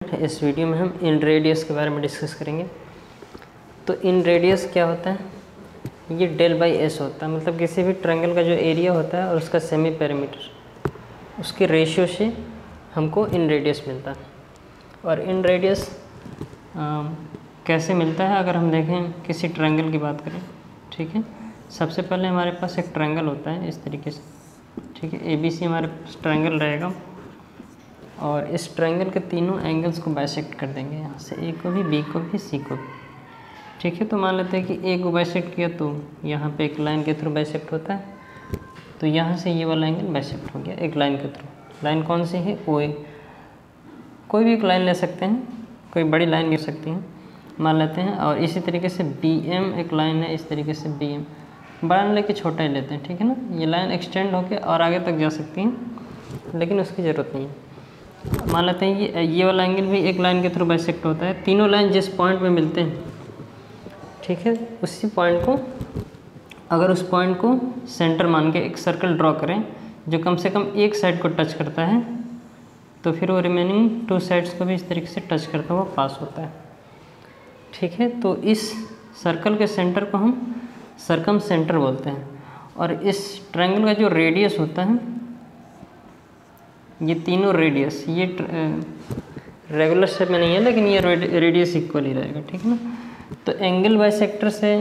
इस वीडियो में हम इन रेडियस के बारे में डिस्कस करेंगे। तो इन रेडियस क्या होता है, ये डेल बाई एस होता है, मतलब किसी भी ट्रायंगल का जो एरिया होता है और उसका सेमी पेरीमीटर उसके रेशियो से हमको इन रेडियस मिलता है। और इन रेडियस कैसे मिलता है, अगर हम देखें किसी ट्रायंगल की बात करें, ठीक है। सबसे पहले हमारे पास एक ट्रायंगल होता है इस तरीके से, ठीक है। ABC हमारे पास ट्रायंगल रहेगा और इस ट्रायंगल के तीनों एंगल्स को बाइसेक्ट कर देंगे, यहाँ से A को भी, B को भी, C को भी, ठीक है। तो मान लेते हैं कि A को बाइसेक्ट किया तो यहाँ पे एक लाइन के थ्रू बाइसेक्ट होता है, तो यहाँ से ये वाला एंगल बाइसेक्ट हो गया एक लाइन के थ्रू। लाइन कौन सी है, OA। कोई भी एक लाइन ले सकते हैं, कोई बड़ी लाइन ले सकती हैं, मान लेते हैं। और इसी तरीके से BM एक लाइन है, इस तरीके से BM, बड़ा न लेके छोटा ही लेते हैं, ठीक है ना। ये लाइन एक्सटेंड होकर और आगे तक जा सकती हैं, लेकिन उसकी ज़रूरत नहीं है। मान लेते हैं ये वाला एंगल भी एक लाइन के थ्रू बाइसेक्ट होता है। तीनों लाइन जिस पॉइंट में मिलते हैं, ठीक है, उसी पॉइंट को, अगर उस पॉइंट को सेंटर मान के एक सर्कल ड्रॉ करें जो कम से कम एक साइड को टच करता है, तो फिर वो रिमेनिंग 2 साइड्स को भी इस तरीके से टच करता हुआ पास होता है, ठीक है। तो इस सर्कल के सेंटर को हम सर्कम सेंटर बोलते हैं। और इस ट्रायंगल का जो रेडियस होता है, ये तीनों रेडियस, ये रेगुलर शेप में नहीं है, लेकिन ये रेडियस इक्वल ही रहेगा, ठीक है ना। तो एंगल बाइसेक्टर से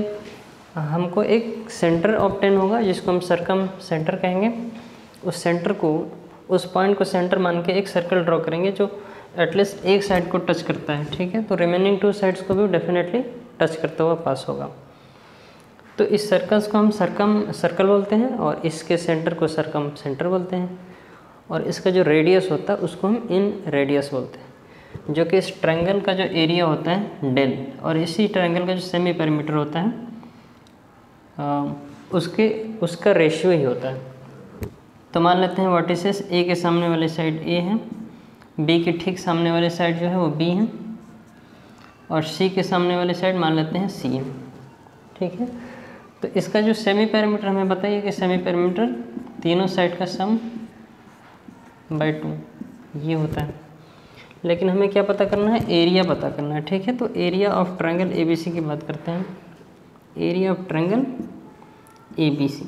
हमको एक सेंटर ऑब्टेन होगा जिसको हम सर्कम सेंटर कहेंगे। उस सेंटर को, उस पॉइंट को सेंटर मान के एक सर्कल ड्रॉ करेंगे जो एटलीस्ट एक साइड को टच करता है, ठीक है। तो रिमेनिंग 2 साइड्स को भी डेफिनेटली टच करता हुआ पास होगा। तो इस सर्कल्स को हम सर्कल बोलते हैं और इसके सेंटर को सर्कम सेंटर बोलते हैं। और इसका जो रेडियस होता है उसको हम इन रेडियस बोलते हैं, जो कि इस ट्रायंगल का जो एरिया होता है डेल, और इसी ट्रायंगल का जो सेमी पेरीमीटर होता है उसका रेशियो ही होता है। तो मान लेते हैं वर्टिसेस A के सामने वाली साइड A है, B के ठीक सामने वाली साइड जो है वो B है, और C के सामने वाली साइड मान लेते हैं C है, ठीक है। तो इसका जो सेमी पेरीमीटर हमें बताइए कि सेमी पेरीमीटर तीनों साइड का सम बाई 2 ये होता है। लेकिन हमें क्या पता करना है, एरिया पता करना है, ठीक है। तो एरिया ऑफ ट्रायंगल ABC की बात करते हैं। एरिया ऑफ ट्रायंगल ABC,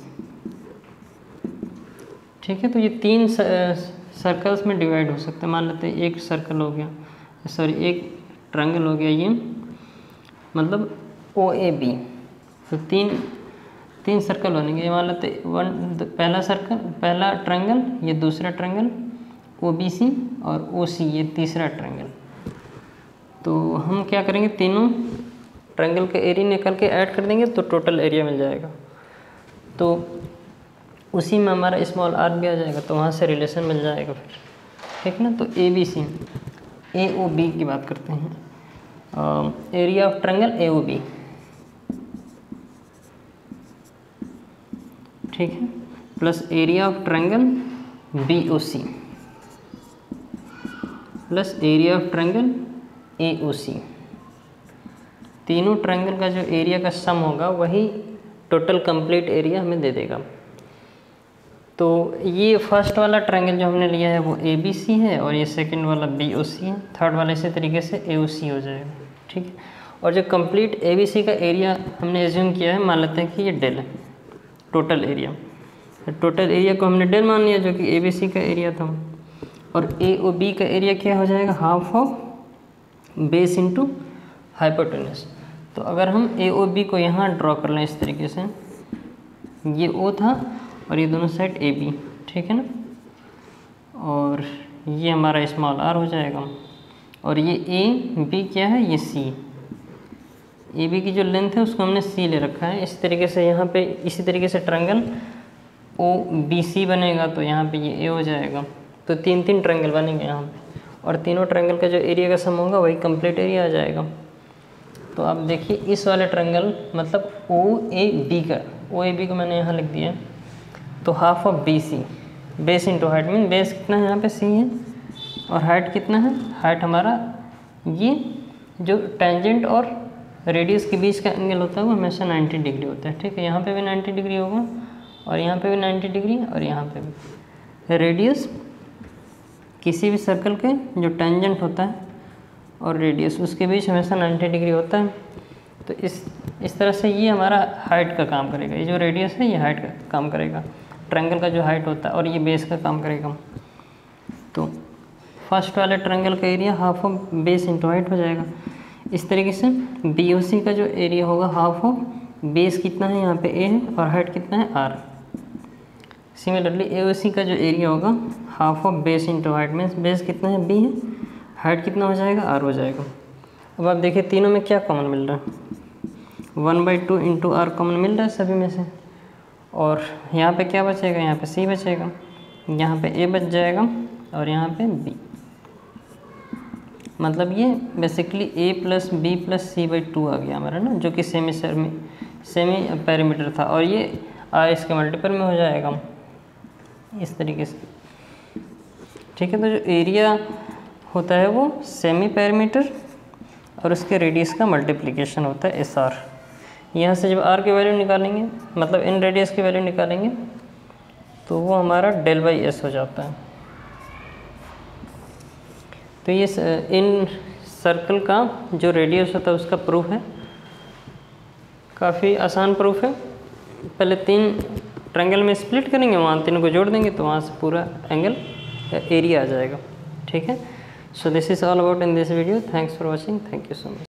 ठीक है। तो ये 3 सर्कल्स में डिवाइड हो सकते हैं। मान लेते हैं एक सर्कल हो गया, सॉरी एक ट्रायंगल हो गया, ये मतलब OAB। तो तीन सर्कल बनेंगे। मान लेते पहला सर्कल, पहला ट्रायंगल, ये दूसरा ट्रायंगल OBC, और OC ये तीसरा ट्रायंगल। तो हम क्या करेंगे, तीनों ट्रायंगल के एरिया निकल के ऐड कर देंगे तो टोटल एरिया मिल जाएगा। तो उसी में हमारा स्मॉल r भी आ जाएगा, तो वहाँ से रिलेशन मिल जाएगा फिर, ठीक ना। तो ABC AOB की बात करते हैं, एरिया ऑफ ट्रायंगल AOB, ठीक है, plus area of triangle BOC plus area of triangle AOC। तीनों ट्रायंगल का जो एरिया का सम होगा वही टोटल कंप्लीट एरिया हमें दे देगा। तो ये फर्स्ट वाला ट्रायंगल जो हमने लिया है वो ABC है, और ये सेकंड वाला BOC है, थर्ड वाला इसी तरीके से AOC हो जाएगा, ठीक है। और जो कंप्लीट ABC का एरिया हमने एज्यूम किया है, मान लेते हैं कि ये डेल है, टोटल एरिया। टोटल एरिया को हमने डेल मान लिया जो कि ABC का एरिया था, और AOB का एरिया क्या हो जाएगा, half of base into hypotenuse. तो अगर हम AOB को यहाँ ड्रॉ कर लें इस तरीके से, ये O था और ये दोनों साइड AB, ठीक है ना, और ये हमारा स्मॉल r हो जाएगा, और ये AB क्या है, ये C। AB की जो लेंथ है उसको हमने C ले रखा है। इस तरीके से यहाँ पे इसी तरीके से ट्रायंगल OBC बनेगा, तो यहाँ पे ये A हो जाएगा। तो 3 ट्रायंगल बनेंगे यहाँ पे, और तीनों ट्रायंगल का जो एरिया का सम होगा वही कंप्लीट एरिया आ जाएगा। तो आप देखिए इस वाले ट्रायंगल मतलब OAB को मैंने यहाँ लिख दिया, तो half of BC, base into height, mean base कितना है यहाँ पे C है, और हाइट कितना है, हाइट हमारा ये जो टेंजेंट और रेडियस के बीच का एंगल होता है वो हमेशा 90 डिग्री होता है, ठीक है। यहाँ पे भी 90 डिग्री होगा, और यहाँ पे भी 90 डिग्री, और यहाँ पे भी। रेडियस किसी भी सर्कल के जो टेंजेंट होता है और रेडियस, उसके बीच हमेशा 90 डिग्री होता है। तो इस तरह से ये हमारा हाइट का काम करेगा। ये जो रेडियस है ये हाइट का काम करेगा, ट्रायंगल का जो हाइट होता है, और ये बेस का काम करेगा। तो फर्स्ट वाले ट्रायंगल का area half of base into height हो जाएगा। इस तरीके से BOC का जो एरिया होगा हाफ ऑफ बेस कितना है यहाँ पे A है और हाइट कितना है R। सिमिलरली AOC का जो एरिया होगा half of base into height, means base कितना है B है, हाइट कितना हो जाएगा R हो जाएगा। अब आप देखिए तीनों में क्या कॉमन मिल रहा है, 1/2 इंटू R कॉमन मिल रहा है सभी में से। और यहाँ पे क्या बचेगा, यहाँ पे C बचेगा, यहाँ पे A बच जाएगा और यहाँ पे B। मतलब ये बेसिकली A + B + C/2 आ गया हमारा ना, जो कि सेमी पैरामीटर था, और ये इसके मल्टीपल में हो जाएगा इस तरीके से। ठीक है, तो जो एरिया होता है वो सेमी पैरामीटर और उसके रेडियस का मल्टीप्लिकेशन होता है SR। यहाँ से जब R की वैल्यू निकालेंगे, मतलब इन रेडियस की वैल्यू निकालेंगे, तो वो हमारा del/S हो जाता है। तो ये इन सर्कल का जो रेडियस होता है उसका प्रूफ है, काफ़ी आसान प्रूफ है। पहले 3 ट्रायंगल में स्प्लिट करेंगे, वहाँ तीनों को जोड़ देंगे तो वहाँ से पूरा एंगल एरिया आ जाएगा। ठीक है, so this is all about in this video. Thanks for watching, thank you so much.